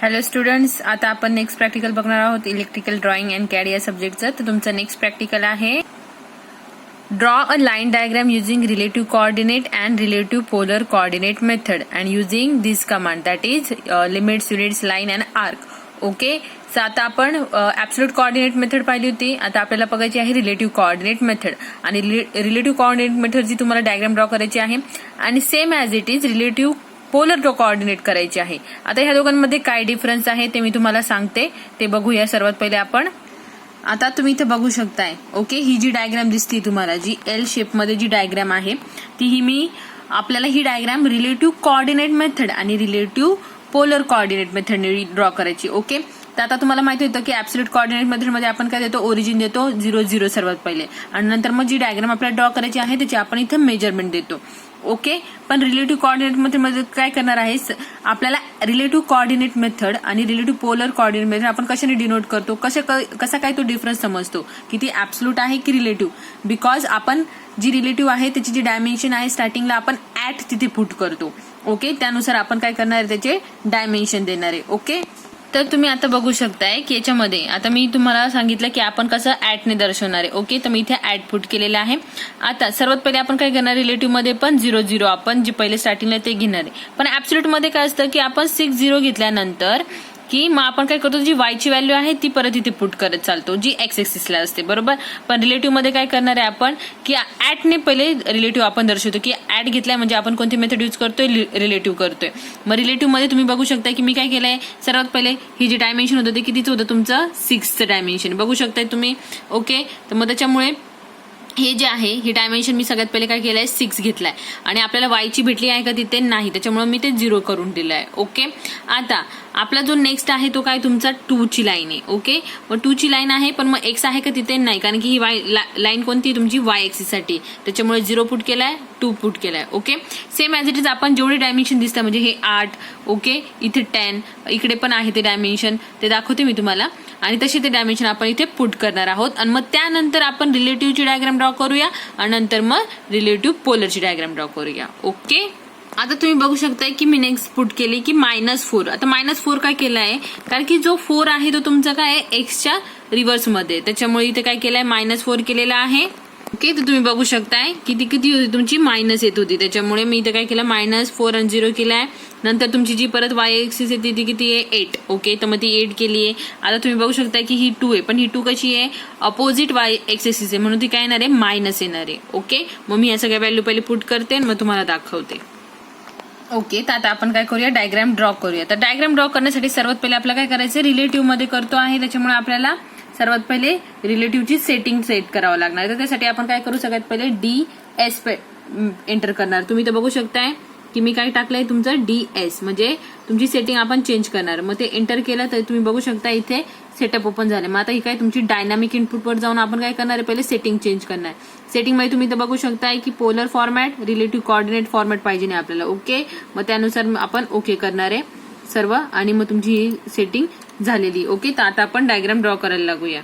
Hello students, आता आपण next practical बघणार आहोत इलेक्ट्रिकल ड्रॉइंग अँड कॅड या सब्जेक्टचं. तर तुमचं नेक्स्ट प्रॅक्टिकल आहे draw a line diagram using relative coordinate and relative polar coordinate method and using this command that is limits, units, line and arc. Okay, so आता आपण absolute coordinate method पाहिली होती. आता आपल्याला बघायची आहे रिलेटिव्ह कोऑर्डिनेट मेथड. आणि relative coordinate मेथडची तुम्हाला डायग्राम ड्रॉ करायची आहे आणि same as it is relative polar coordinate करायची आहे. आता ह्या दोघांमध्ये काय डिफरन्स आहे ते मी तुम्हाला सांगते, ते बघूया. सर्वात पहिले आपण आता तुम्ही इथे बघू शकताय. ओके, ही जी डायग्राम दिसती तुम्हाला, जी एल शेपमध्ये जी डायग्राम आहे ती आपल्याला ही डायग्राम रिलेटिव्ह कोऑर्डिनेट मेथड आणि रिलेटिव्ह पोलर कोऑर्डिनेट मेथडने ड्रॉ करायची. ओके, तर आता तुम्हाला माहिती होतं की ऍब्सोल्यूट कोऑर्डिनेट मेथडमध्ये आपण काय देतो, ओरिजिन देतो 0 0 सर्वात पहिले, आणि नंतर मग जी डायग्राम आपल्याला ड्रॉ करायची आहे त्याची आपण इथे मेजरमेंट देतो. ओके, पण रिलेटिव्ह कोऑर्डिनेट मेथडमध्ये काय करणार आहे, आपल्याला रिलेटिव्ह कोऑर्डिनेट मेथड आणि रिलेटिव्ह पोलर कोऑर्डिनेट मेथड आपण कशाने डिनोट करतो, कसा काय तो डिफरन्स समजतो की ती ऍब्सोल्यूट आहे की रिलेटिव्ह. बिकॉज आपण जी रिलेटिव्ह आहे त्याची जी डायमेन्शन आहे स्टार्टिंगला आपण ऍट तिथे पुट करतो. ओके, त्यानुसार आपण काय करणार आहे, त्याचे डायमेन्शन देणार आहे. ओके, तर तुम्ही आता बघू शकताय की याच्यामध्ये आता मी तुम्हाला सांगितलं की आपण कसं ऍटने दर्शवणार आहे. ओके, तर मी इथे ऍट पुट केलेलं आहे. आता सर्वात पहिले आपण काय करणार, रिलेटिव्ह मध्ये पण 0 0 आपण जे पहिले स्टार्टिंगला ते घेणार आहे. पण ऍब्सोल्यूट मध्ये काय असतं की आपण 6 0 घेतल्यानंतर की मग आपण काय करतो, जी वायची व्हॅल्यू आहे ती परत इथे पुट करत चालतो, जी एक्स एक्सिसला असते. बरोबर, पण रिलेटिव्ह मध्ये काय करणार आहे आपण की ऍटने पहिले रिलेटिव्ह आपण दर्शवतो की ऍट घेतलाय म्हणजे आपण कोणती मेथड यूज करतोय, रिलेटिव्ह करतोय. मग रिलेटिव्ह मध्ये तुम्ही बघू शकता की मी काय केलंय, सर्वात पहिले ही जी डायमेन्शन होतं ते कितीचं होतं, तुमचं 6चं डायमेन्शन बघू शकताय तुम्ही. ओके, तर मग त्याच्यामुळे हे जे आहे ही डायमेन्शन मी सगळ्यात पहिले काय केलंय, 6 घेतलाय आणि आपल्याला वायची भेटली आहे का तिथे, नाही, त्याच्यामुळे मी ते 0 करून दिलंय. ओके, आता आपला जो नेक्स्ट आहे तो काय, तुमचा 2 ची लाईन आहे. ओके, मग 2 ची लाईन आहे पण मग एक्स आहे का तिथे, नाही, कारण की ही लाईन कोणती, तुमची वाय एक्सिस साठी, त्याच्यामुळे 0 पुट केलाय, 2 पुट केलाय. Okay, same as it is आपण जेवढे डायमेन्शन दिसतं म्हणजे हे 8, ओके, इथे 10, इकडे पण आहे ते डायमेन्शन, ते दाखवते मी तुम्हाला, आणि तसे ते डायमेन्शन आपण इथे पुट करणार आहोत. आणि मग त्यानंतर आपण रिलेटिव्हची डायग्राम ड्रॉ करूया आणि नंतर मग रिलेटिव्ह पोलरची डायग्राम ड्रॉ करूया. ओके, आता तुम्ही बघू शकताय की मी नेक्स्ट पुट केली की -4. आता -4 काय केलं आहे, कारण की जो 4 आहे तो तुमचा काय आहे, एक्सच्या रिव्हर्स मध्ये, त्याच्यामुळे इथे काय केलंय, -4 केलेला आहे. ओके, तर तुम्ही बघू शकताय किती होती तुमची, मायनस येत होती, त्याच्यामुळे मी इथे काय केलं, -4 आणि 0 केलाय. नंतर तुमची जी परत वाय एक्सिस येते ती किती आहे, 8. ओके, तर मग ती 8 केली आहे. आता तुम्ही बघू शकताय की ही 2 आहे, पण ही 2 कशी आहे, अपोजिट वाय एक्सिस आहे, म्हणून ती काय येणार आहे, मायनस येणार आहे. ओके, मग मी या सगळ्या व्हॅल्यू पहिले पुट करते आणि मग तुम्हाला दाखवते. ओके, तर आता आपण काय करूया, डायग्राम ड्रॉ करूया. तर डायग्राम ड्रॉ करण्यासाठी सर्वात पहिले आपल्याला काय करायचं, रिलेटिव्ह मध्ये करतो आहे, त्याच्यामुळे आपल्याला सर्वात पहिले रिलेटिव्हची सेटिंग सेट करावं लागणार. तर त्यासाठी आपण काय करू, सगळ्यात पहिले DS एंटर करणार. तुम्ही तर बघू शकताय की मी काय टाकलंय, तुमचं DS म्हणजे तुमची सेटिंग आपण चेंज करणार. मग ते एंटर केलं तर तुम्ही बघू शकता इथे सेटअप ओपन झाले. मग आता ही काय तुमची डायनामिक इनपुटवर जाऊन आपण काय करणार आहे, पहिले सेटिंग चेंज करणार. सेटिंग मध्ये तुम्ही तर बघू शकताय की polar format, relative coordinate format पाहिजे नाही आपल्याला. ओके, मग त्यानुसार आपण ओके करणार आहे सर्व, आणि मग तुमची ही सेटिंग झालेली. ओके, तर आता आपण डायग्राम ड्रॉ करायला लागूया.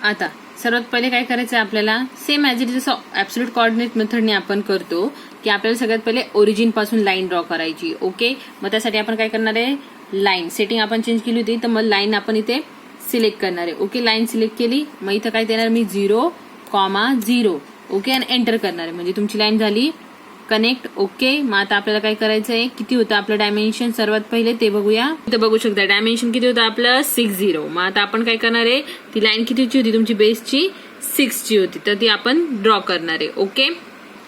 आता सर्वात पहिले काय करायचं आहे, आपल्याला सेम ॲज इट इज जसं ऍब्सोल्यूट कोऑर्डिनेट मेथडने आपण करतो की आपल्याला सगळ्यात पहिले ओरिजिन पासून लाईन ड्रॉ करायची. ओके, मग त्यासाठी आपण काय करणार आहे, लाईन सेटिंग आपण चेंज केली होती, तर मग लाईन आपण इथे सिलेक्ट करणार आहे. ओके, लाईन सिलेक्ट केली, मग इथं काय देणार मी, 0, 0. ओके, आणि एंटर करणार आहे, म्हणजे तुमची लाईन झाली कनेक्ट. ओके, मग आता आपल्याला काय करायचं आहे, किती होतं आपलं डायमेन्शन सर्वात पहिले ते बघूया. इथं बघू शकता डायमेन्शन किती होतं आपलं, 6 0. मग आता आपण काय करणार आहे, ती लाईन कितीची होती तुमची, बेसची 6 ची होती, तर ती आपण ड्रॉ करणार आहे.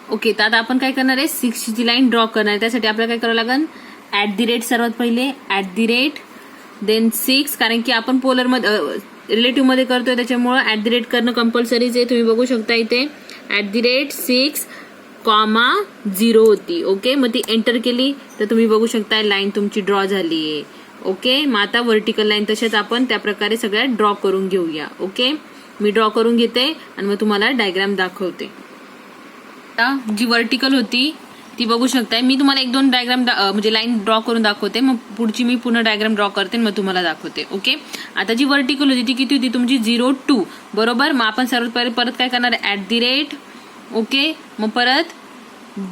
ओके, तर आता आपण काय करणार आहे, 6 ची लाईन ड्रॉ करणार आहे. त्यासाठी आपल्याला काय करावं लागेल, @ सर्वात पहिले @ देन 6, कारण की आपण पोलर मध्ये रिलेटिव्ह मध्ये करतोय त्याच्यामुळे @ करणं कंपल्सरीच आहे. तुम्ही बघू शकता इथे @6, 0 होती. ओके, मग ती एंटर केली तर तुम्ही बघू शकता लाईन तुमची ड्रॉ झाली आहे. ओके, मग आता व्हर्टिकल लाईन तसेच आपण त्या प्रकारे सगळ्या ड्रॉ करून घेऊया. ओके, मी ड्रॉ करून घेते आणि मग तुम्हाला डायग्राम दाखवते. आता जी व्हर्टिकल होती ती बघू शकताय, मी तुम्हाला 1-2 डायग्राम म्हणजे लाईन ड्रॉ करून दाखवते, मग पुढची मी पुन्हा डायग्राम ड्रॉ करते मग तुम्हाला दाखवते. ओके, आता जी व्हर्टिकल होती ती किती होती तुमची, 0 2. बरोबर, मग आपण सर्वात पहिले परत काय करणार, @ ओके, मग परत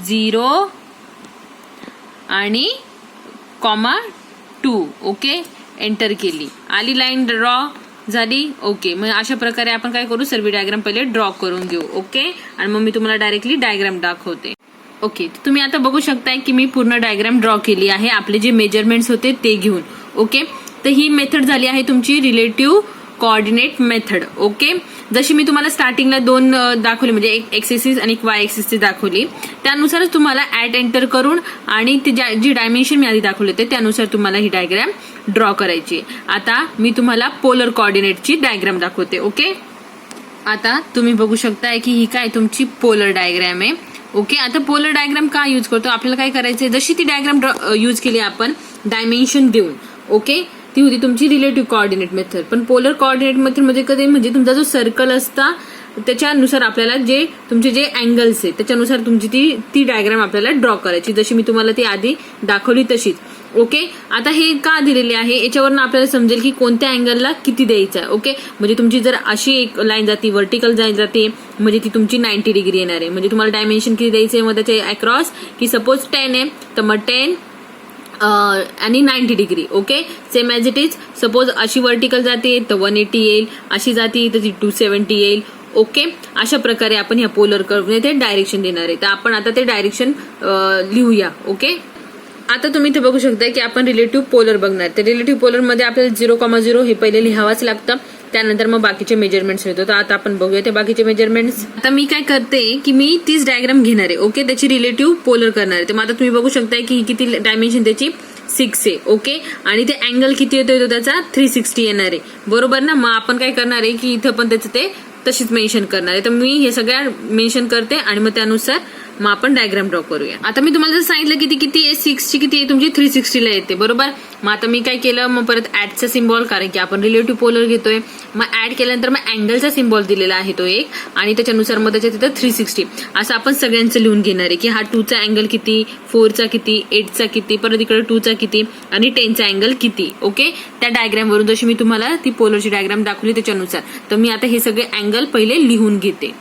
0 आणि 2. ओके, एंटर केली, आली लाईन ड्रॉ झाली. ओके, मग अशा प्रकारे आपण काय करू, सर्व डायग्राम पहिले ड्रॉ करून घेऊ. ओके, आणि मग मी तुम्हाला डायरेक्टली डायग्राम दाखवते. ओके, तुम्ही आता बघू शकताय की मी पूर्ण डायग्राम ड्रॉ केली आहे आपले जे मेजरमेंट्स होते ते घेऊन. ओके, तर ही मेथड झाली आहे तुमची रिलेटिव्ह कोऑर्डिनेट मेथड. ओके, जशी मी तुम्हाला स्टार्टिंगला 2 दाखवली, म्हणजे एक एक्स एक्सिस आणि एक वाय एक्सिस दाखवली, त्यानुसारच तुम्हाला ऍट एंटर करून आणि जी डायमेन्शन मी आधी दाखवले होते त्यानुसार तुम्हाला ही डायग्राम ड्रॉ करायची. आता मी तुम्हाला पोलर कोऑर्डिनेटची डायग्राम दाखवते. ओके, आता तुम्ही बघू शकताय की ही काय तुमची पोलर डायग्राम आहे. ओके, आता पोलर डायग्राम का यूज करतो, आपल्याला काय करायचंय, जशी ती डायग्राम यूज केली आपण डायमेन्शन देऊन. ओके, ती होती तुमची रिलेटिव्ह कोऑर्डिनेट मेथड. पण पोलर कोऑर्डिनेट मेथड मध्ये कधी, म्हणजे तुमचा जो सर्कल असता त्याच्यानुसार आपल्याला जे तुमचे जे अँगल्स आहेत त्याच्यानुसार तुमची ती डायग्राम आपल्याला ड्रॉ करायची, जशी मी तुम्हाला ती आधी दाखवली तशीच. ओके, आता हे का दिलेले आहे याच्यावरून आपल्याला समजेल की कोणत्या अँगलला किती द्यायचं आहे. ओके, म्हणजे तुमची जर अशी एक लाईन जाते, व्हर्टिकल लाईन जाते, म्हणजे ती तुमची 90 डिग्री येणार आहे. म्हणजे तुम्हाला डायमेन्शन किती द्यायचं आहे, मग त्याचे अक्रॉस की सपोज 10 आहे तर मग 10 आणि 90 degree. Okay, same as it is. Suppose अशी व्हर्टिकल जाते तर 180 येईल, अशी जाते तर ती 270 येईल. ओके, अशा प्रकारे आपण ह्या पोलर कर्वने ते डायरेक्शन देणार आहे. तर आपण आता ते डायरेक्शन लिहूया. ओके, आता तुम्ही इथे बघू शकता की आपण रिलेटिव्ह पोलर बघणार. तर रिलेटिव्ह पोलर मध्ये आपल्याला 0,0 हे पहिले लिहावंच लागतं, त्यानंतर मग बाकीचे मेजरमेंट्स येतो. तर आता आपण बघूया ते बाकीचे मेजरमेंट्स. आता मी काय करते की मी तीच डायग्राम घेणार आहे. ओके, त्याची रिलेटिव्ह पोलर करणार आहे. तर मग आता तुम्ही बघू शकताय की किती डायमेन्शन त्याची 6 आहे. ओके, आणि ते अँगल किती येतो त्याचा 360 येणार आहे, बरोबर ना. मग आपण काय करणार आहे की इथं पण त्याचं ते तशीच मेन्शन करणार आहे. तर मी हे सगळ्या मेन्शन करते आणि मग त्यानुसार मग आपण डायग्राम ड्रॉ करूया. आता मी तुम्हाला जर सांगितलं की ती किती आहे, 6 ची किती आहे तुमची 360 ला येते, बरोबर. मग आता मी काय केलं, मग परत ऍडचा सिम्बॉल, कारण की आपण रिलेटिव्ह पोलर घेतोय, मग ऍड केल्यानंतर मग अँगलचा सिम्बॉल दिलेला आहे तो एक, आणि त्याच्यानुसार मग त्याच्या तिथं 360 असं आपण सगळ्यांचं लिहून घेणार आहे की हा 2 चा अँगल किती, 4 चा किती, 8 चा किती, परत इकडे 2 चा किती आणि 10 चा अँगल किती. ओके, त्या डायग्राम वरून जशी मी तुम्हाला ती पोलरची डायग्राम दाखवली त्याच्यानुसार. तर मी आता हे सगळे अँगल पहिले लिहून घेते.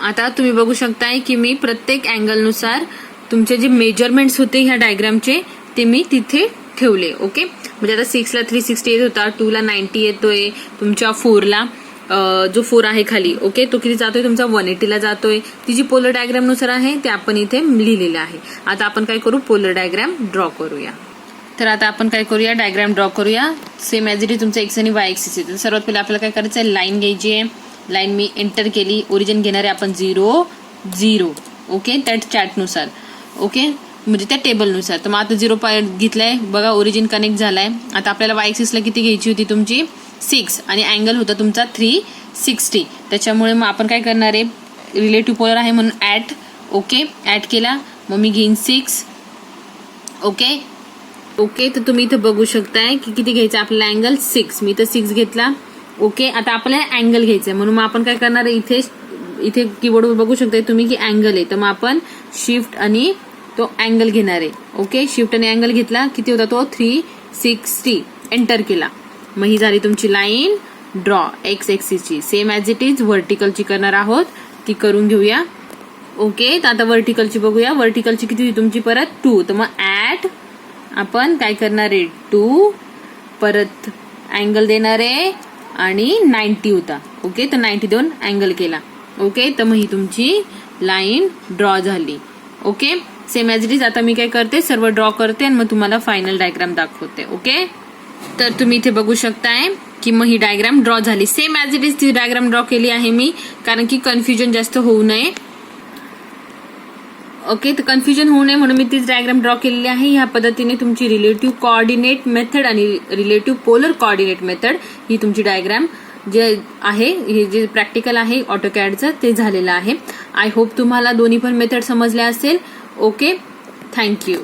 आता तुम्ही बघू शकताय की मी प्रत्येक अँगलनुसार तुमचे जे मेजरमेंट्स होते ह्या डायग्रामचे ते मी तिथे ठेवले. ओके, म्हणजे आता 6 ला 360 येत होता, 2 ला 90 येतोय, तुमच्या 4 ला जो 4 आहे खाली, ओके, तो किती जातोय तुमचा 180 ला जातोय. ती जी पोलर डायग्राम नुसार आहे ते आपण इथे लिहिलेलं आहे. आता आपण काय करू, पोलर डायग्राम ड्रॉ करूया. तर आता आपण काय करूया, डायग्राम ड्रॉ करूया. सेम ॲज इट इज तुमचा एक्स आणि वाय एक्सिस आहे. सर्वात पहिले आपल्याला काय करायचं आहे, लाईन घ्यायची आहे. लाईन मी एंटर केली, ओरिजिन घेणार आहे आपण 0 0. ओके, त्या चॅटनुसार. ओके, म्हणजे त्या टेबलनुसार. तर मग आता 0 घेतलाय बघा, ओरिजिन कनेक्ट झालाय. आता आपल्याला वाय एक्सिसला किती घ्यायची होती तुमची 6 आणि अँगल होता तुमचा 360. त्याच्यामुळे मग आपण काय करणार आहे, रिलेटिव्ह पोलर आहे म्हणून ऍट. ओके, ऍट केला, मग मी घेईन 6. ओके ओके, तर तुम्ही इथे बघू शकताय की किती घ्यायचं आपल्याला अँगल 6. मी तर 6 घेतला. ओके, आता आपल्याला अँगल घ्यायचा आहे म्हणून मग आपण काय करणार आहे, इथे कीबोर्डवर बघू शकताय तुम्ही की अँगल आहे. तर मग आपण शिफ्ट आणि तो अँगल घेणार आहे. ओके, शिफ्ट आणि अँगल घेतला, किती होता तो 360. एंटर केला, मग ही झाली तुमची लाईन ड्रॉ एक्स एक्सिसची. सेम ॲज इट इज व्हर्टिकलची करणार आहोत, ती करून घेऊया. ओके, तर आता व्हर्टिकलची बघूया. व्हर्टिकलची किती होती तुमची परत 2. तर मग ऍट आपण काय करणार आहे 2, परत अँगल देणार आहे आणि 90 होता. ओके, तर 90 देऊन अँगल केला. ओके, तर मग ही तुमची लाईन ड्रॉ झाली. Okay, same as it is. आता मी काय करते, सर्व ड्रॉ करते आणि मग तुम्हाला फायनल डायग्राम दाखवते. ओके, तर तुम्ही इथे बघू शकताय की मग ही डायग्राम ड्रॉ झाली. सेम ॲज इट इज ती डायग्राम ड्रॉ केली आहे मी, कारण की कन्फ्युजन जास्त होऊ नये. ओके, तर कन्फ्युजन होऊ नये म्हणून मी तीच डायग्राम ड्रॉ केलेली आहे. ह्या पद्धतीने तुमची रिलेटिव्ह कोऑर्डिनेट मेथड आणि रिलेटिव्ह पोलर कोऑर्डिनेट मेथड ही तुमची डायग्राम जे आहे, हे जे प्रॅक्टिकल आहे ऑटोकॅडचं ते झालेलं आहे. आय होप तुम्हाला दोन्ही पण मेथड समजल्या असेल. Okay, thank you.